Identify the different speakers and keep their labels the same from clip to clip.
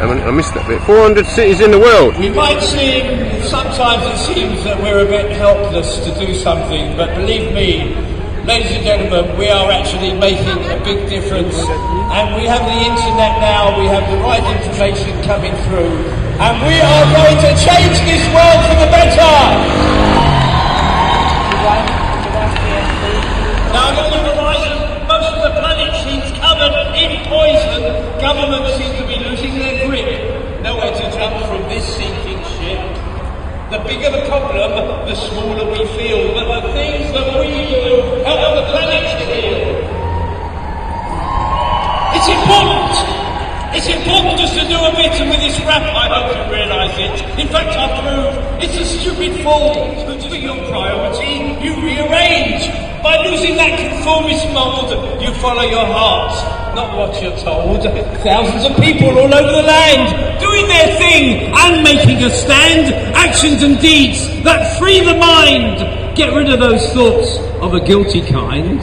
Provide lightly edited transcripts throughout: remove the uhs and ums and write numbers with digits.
Speaker 1: I missed that bit. 400 cities in the world.
Speaker 2: We might seem, sometimes it seems that we're a bit helpless to do something, but believe me, ladies and gentlemen, we are actually making a big difference. And we have the internet now, we have the right information coming through, and we are going to change this world for the better. Now, on the horizon, most of the planet seems covered in poison. Governments seem to be losing their grip. Nowhere to jump from this sinking ship. The bigger the problem, the smaller we feel. But the things that we do help the planet to heal. It's important. It's important just to do a bit, and with this rap, I hope you realise it. In fact, I prove it's a stupid fool. But for your priority, you rearrange. By losing that conformist mould, you follow your heart, not what you're told. Thousands of people all over the land, doing their thing and making a stand. Actions and deeds that free the mind. Get rid of those thoughts of a guilty kind.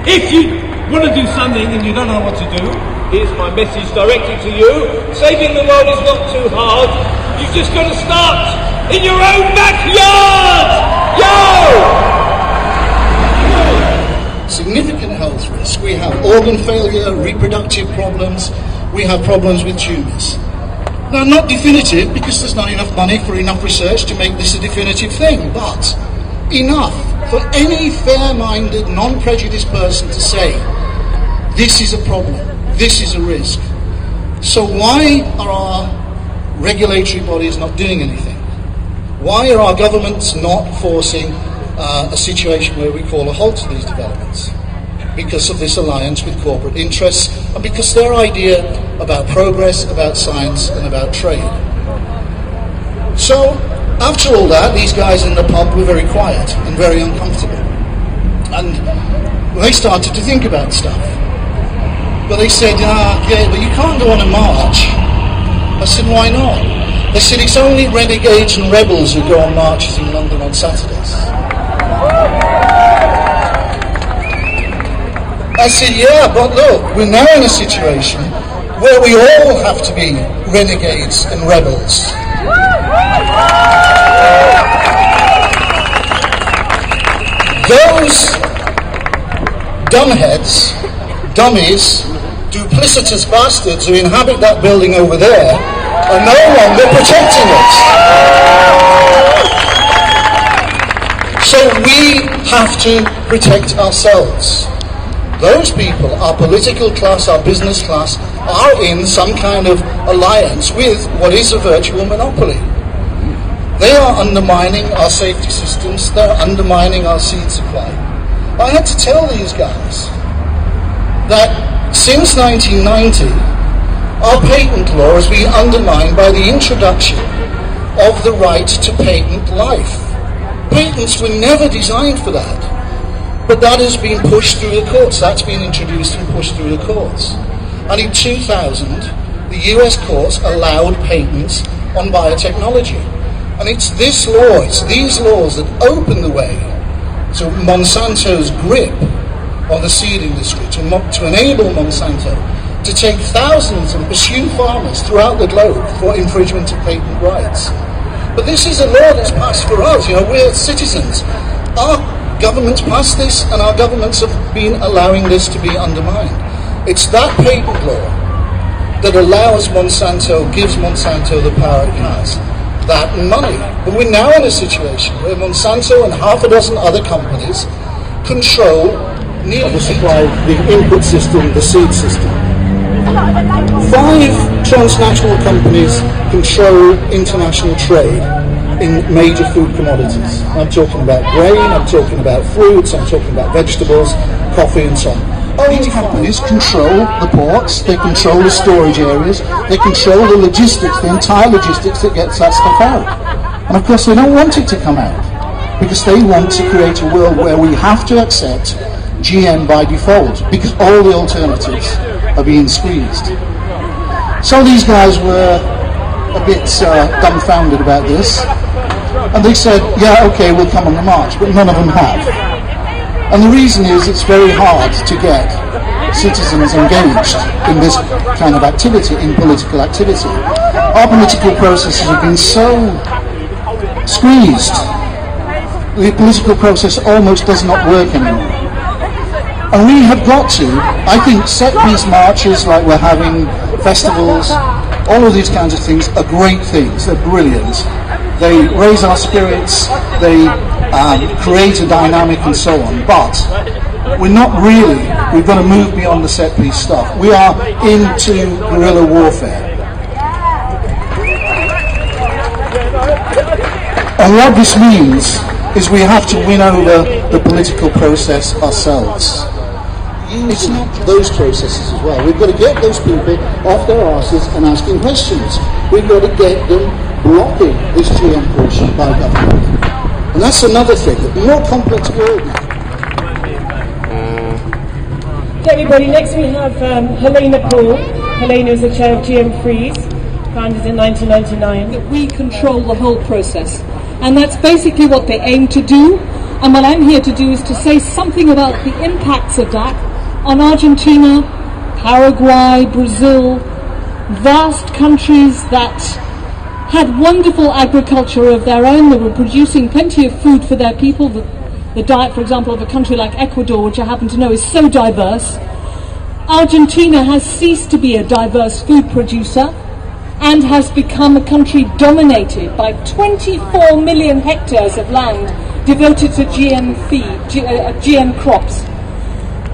Speaker 2: If you want to do something and you don't know what to do, here's my message directed to you. Saving the world is not too hard. You've just got to start in your own backyard! Yo!
Speaker 3: Significant health risk. We have organ failure, reproductive problems, we have problems with tumours. Now, not definitive, because there's not enough money for enough research to make this a definitive thing, but enough for any fair-minded, non-prejudiced person to say, this is a problem, this is a risk. So why are our regulatory bodies not doing anything? Why are our governments not forcing a situation where we call a halt to these developments? Because of this alliance with corporate interests, and because their idea about progress, about science, and about trade. So, after all that, these guys in the pub were very quiet and very uncomfortable. And they started to think about stuff. But they said, yeah, but you can't go on a march. I said, why not? They said it's only renegades and rebels who go on marches in London on Saturdays. I said, yeah, but look, we're now in a situation where we all have to be renegades and rebels. Those dumbheads, dummies, duplicitous bastards who inhabit that building over there are no longer protecting us. So we have to protect ourselves. Those people, our political class, our business class, are in some kind of alliance with what is a virtual monopoly. They are undermining our safety systems, they're undermining our seed supply. I had to tell these guys that since 1990, our patent law has been undermined by the introduction of the right to patent life. Patents were never designed for that, but that has been pushed through the courts. That's been introduced and pushed through the courts. And in 2000, the US courts allowed patents on biotechnology. And it's this law, it's these laws that open the way to Monsanto's grip on the seed industry, to enable Monsanto to take thousands and pursue farmers throughout the globe for infringement of patent rights. But this is a law that's passed for us. We're citizens. Our governments passed this, and our governments have been allowing this to be undermined. It's that patent law that allows Monsanto, gives Monsanto the power it has. That and money. But we're now in a situation where Monsanto and half a dozen other companies control nearly the supply, the input system, the seed system. 5 transnational companies control international trade in major food commodities. I'm talking about grain, I'm talking about fruits, I'm talking about vegetables, coffee and so on. These companies control the ports, they control the storage areas, they control the logistics, the entire logistics that gets that stuff out. And of course they don't want it to come out, because they want to create a world where we have to accept GM by default, because all the alternatives are being squeezed. So these guys were a bit dumbfounded about this, and they said, yeah, okay, we'll come on the march, but none of them have. And the reason is it's very hard to get citizens engaged in this kind of activity, in political activity. Our political processes have been so squeezed, the political process almost does not work anymore. And we have got to, I think, set-piece marches like we're having, festivals, all of these kinds of things are great things, they're brilliant. They raise our spirits, they create a dynamic and so on, but we're not really, we've got to move beyond the set-piece stuff. We are into guerrilla warfare. And what this means is we have to win over the political process ourselves. It's not those processes as well. We've got to get those people off their asses and asking questions. We've got to get them blocking this GM push by government. And that's another thing, a more complex world now.
Speaker 4: Everybody, next we have Helena Paul. Helena is the chair of GM Freeze, founded in 1999.
Speaker 5: We control the whole process, and that's basically what they aim to do. And what I'm here to do is to say something about the impacts of that on Argentina, Paraguay, Brazil, vast countries that had wonderful agriculture of their own. They were producing plenty of food for their people. The diet, for example, of a country like Ecuador, which I happen to know is so diverse. Argentina has ceased to be a diverse food producer and has become a country dominated by 24 million hectares of land devoted to GM crops.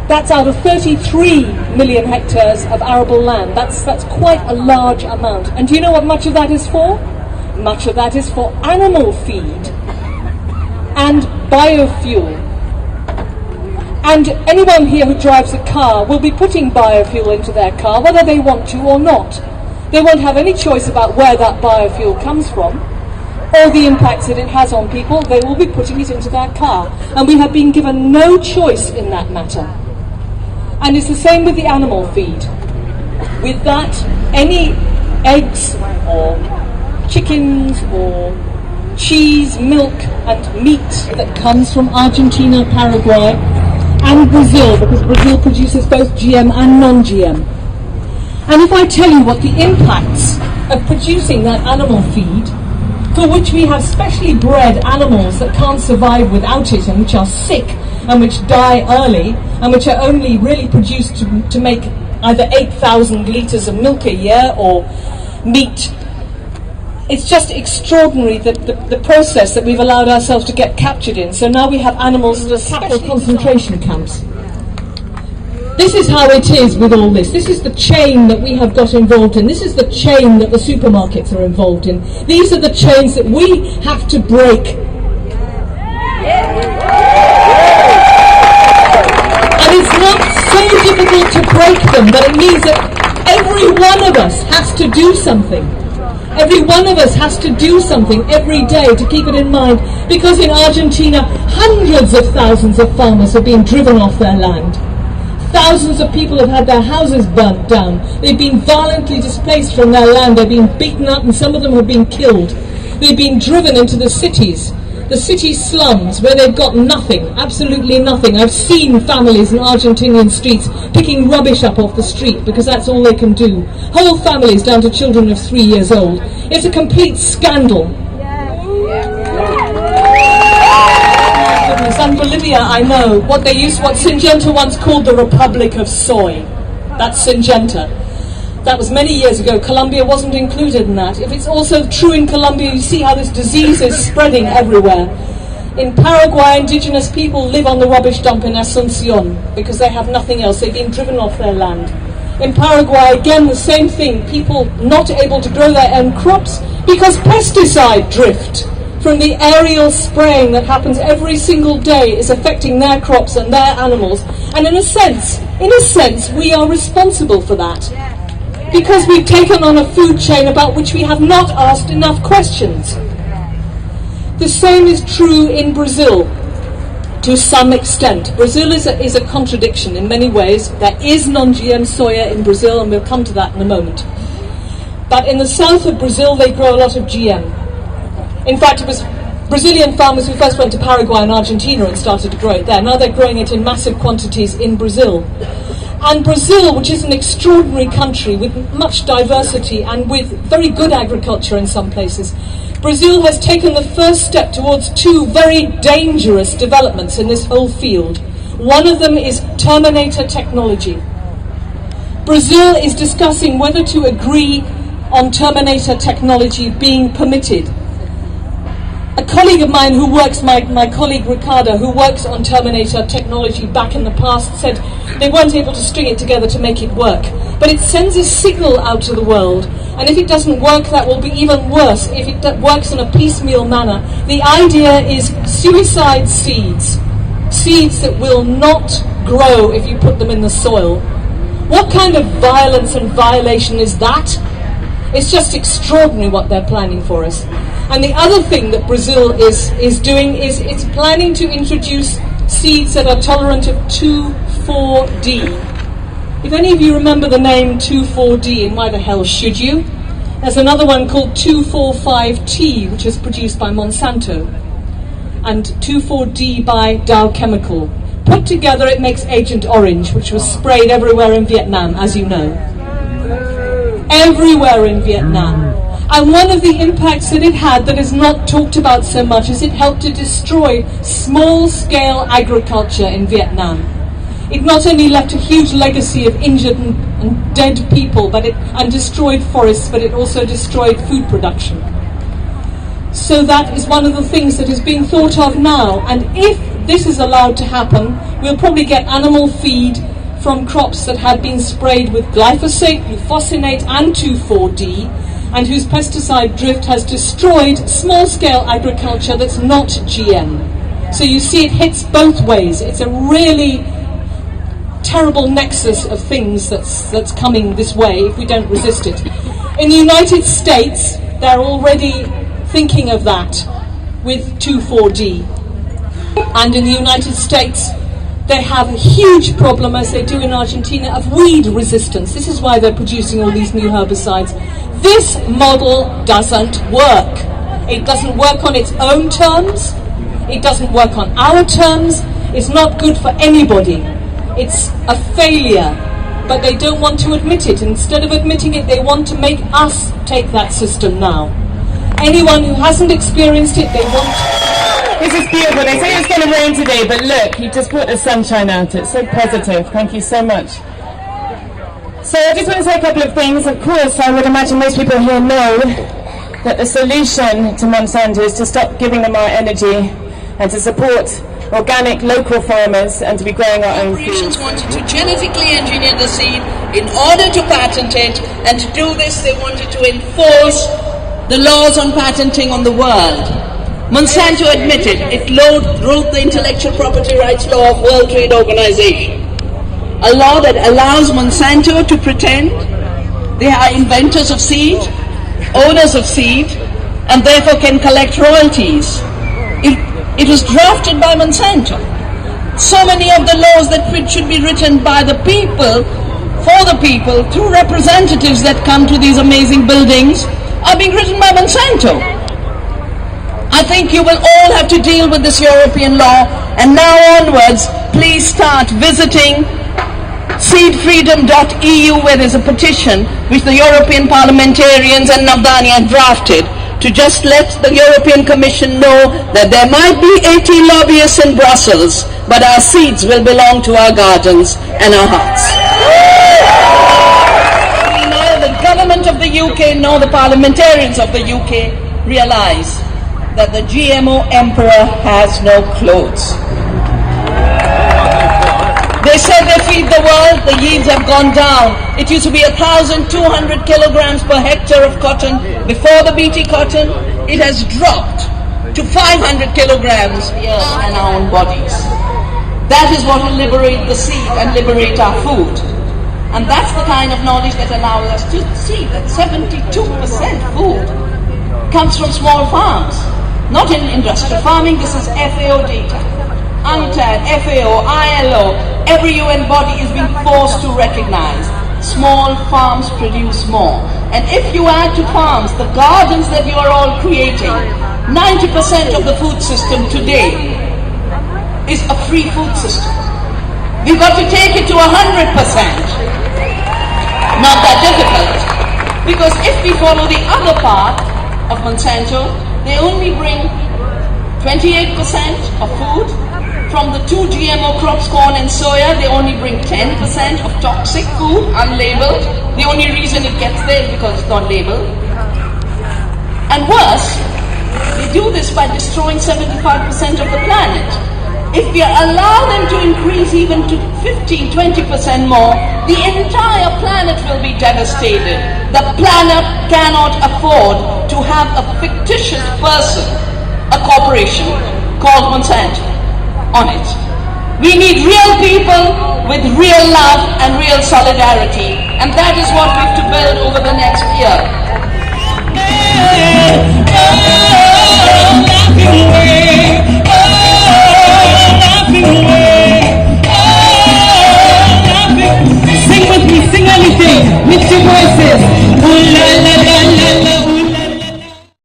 Speaker 5: That's out of 33 million hectares of arable land. That's quite a large amount. And do you know what much of that is for? Much of that is for animal feed and biofuel. And anyone here who drives a car will be putting biofuel into their car, whether they want to or not. They won't have any choice about where that biofuel comes from or the impacts that it has on people. They will be putting it into their car. And we have been given no choice in that matter. And it's the same with the animal feed. With that, any eggs or chickens or cheese, milk and meat that comes from Argentina, Paraguay and Brazil, because Brazil produces both GM and non-GM. And if I tell you what the impacts of producing that animal feed, for which we have specially bred animals that can't survive without it and which are sick and which die early and which are only really produced to make either 8,000 litres of milk a year or meat. It's just extraordinary the process that we've allowed ourselves to get captured in. So now we have animals that are capital concentration camps. This is how it is with all this. This is the chain that we have got involved in. This is the chain that the supermarkets are involved in. These are the chains that we have to break. And it's not so difficult to break them, but it means that every one of us has to do something. Every one of us has to do something every day to keep it in mind, because in Argentina, hundreds of thousands of farmers have been driven off their land. Thousands of people have had their houses burnt down. They've been violently displaced from their land. They've been beaten up and some of them have been killed. They've been driven into the city slums where they've got nothing, absolutely nothing. I've seen families in Argentinian streets picking rubbish up off the street because that's all they can do. Whole families down to children of 3 years old. It's a complete scandal. And Bolivia, I know, what Syngenta once called the Republic of Soy. That's Syngenta. That was many years ago. Colombia wasn't included in that. If it's also true in Colombia, you see how this disease is spreading everywhere. In Paraguay, indigenous people live on the rubbish dump in Asunción because they have nothing else. They've been driven off their land. In Paraguay, again, the same thing. People not able to grow their own crops because pesticide drift from the aerial spraying that happens every single day is affecting their crops and their animals. And in a sense, we are responsible for that. Because we've taken on a food chain about which we have not asked enough questions. The same is true in Brazil, to some extent. Brazil is a contradiction in many ways. There is non-GM soya in Brazil, and we'll come to that in a moment. But in the south of Brazil, they grow a lot of GM. In fact, it was Brazilian farmers who first went to Paraguay and Argentina and started to grow it there. Now they're growing it in massive quantities in Brazil. And Brazil, which is an extraordinary country with much diversity and with very good agriculture in some places, Brazil has taken the first step towards two very dangerous developments in this whole field. One of them is Terminator technology. Brazil is discussing whether to agree on Terminator technology being permitted. A colleague of mine who works, my colleague Ricardo, who works on Terminator technology back in the past, said they weren't able to string it together to make it work. But it sends a signal out to the world, and if it doesn't work, that will be even worse if it works in a piecemeal manner. The idea is suicide seeds, seeds that will not grow if you put them in the soil. What kind of violence and violation is that? It's just extraordinary what they're planning for us. And the other thing that Brazil is doing is it's planning to introduce seeds that are tolerant of 2,4-D. If any of you remember the name 2,4-D, and why the hell should you? There's another one called 2,4,5-T, which is produced by Monsanto, and 2,4-D by Dow Chemical. Put together, it makes Agent Orange, which was sprayed everywhere in Vietnam, as you know. Everywhere in Vietnam. And one of the impacts that it had that is not talked about so much is it helped to destroy small-scale agriculture in Vietnam. It not only left a huge legacy of injured and dead people and destroyed forests, but it also destroyed food production. So that is one of the things that is being thought of now. And if this is allowed to happen, we'll probably get animal feed from crops that have been sprayed with glyphosate, glufosinate and 2,4-D, and whose pesticide drift has destroyed small-scale agriculture that's not GM. So you see it hits both ways. It's a really terrible nexus of things that's coming this way if we don't resist it. In the United States, they're already thinking of that with 2,4-D. And in the United States, they have a huge problem, as they do in Argentina, of weed resistance. This is why they're producing all these new herbicides. This model doesn't work. It doesn't work on its own terms. It doesn't work on our terms. It's not good for anybody. It's a failure, but they don't want to admit it. Instead of admitting it, they want to make us take that system now. Anyone who hasn't experienced it, they want...
Speaker 4: This is beautiful. They say it's going to rain today, but look, you just brought the sunshine out. It's so positive. Thank you so much. So I just want to say a couple of things. Of course, I would imagine most people here know that the solution to Monsanto is to stop giving them our energy and to support organic local farmers and to be growing our own food.
Speaker 6: Corporations wanted to genetically engineer the seed in order to patent it, and to do this they wanted to enforce the laws on patenting on the world. Monsanto admitted it wrote the intellectual property rights law of World Trade Organization, a law that allows Monsanto to pretend they are inventors of seed, owners of seed, and therefore can collect royalties. It was drafted by Monsanto. So many of the laws that should be written by the people, for the people, through representatives that come to these amazing buildings, are being written by Monsanto. I think you will all have to deal with this European law, and now onwards, please start visiting seedfreedom.eu, where there's a petition which the European parliamentarians and Navdani have drafted to just let the European Commission know that there might be 80 lobbyists in Brussels, but our seeds will belong to our gardens and our hearts. Neither the government of the UK nor the parliamentarians of the UK realize that the GMO emperor has no clothes. They said they feed the world, the yields have gone down. It used to be 1,200 kilograms per hectare of cotton before the BT cotton. It has dropped to 500 kilograms a year in our own bodies. That is what will liberate the seed and liberate our food. And that's the kind of knowledge that allows us to see that 72% food comes from small farms. Not in industrial farming. This is FAO data. UNCTAD, FAO, ILO, every UN body is being forced to recognize small farms produce more. And if you add to farms the gardens that you are all creating, 90% of the food system today is a free food system. We've got to take it to 100%. Not that difficult. Because if we follow the other path of Monsanto, they only bring 28% of food. From the 2 GMO crops, corn and soya, they only bring 10% of toxic food, unlabeled. The only reason it gets there is because it's not labeled. And worse, they do this by destroying 75% of the planet. If we allow them to increase even to 15, 20% more, the entire planet will be devastated. The planet cannot afford to have a fictitious person, a corporation called Monsanto, on it. We need real people with real love and real solidarity, and that is what we have to build over the next year.
Speaker 4: Sing with me, sing anything. Lift your voice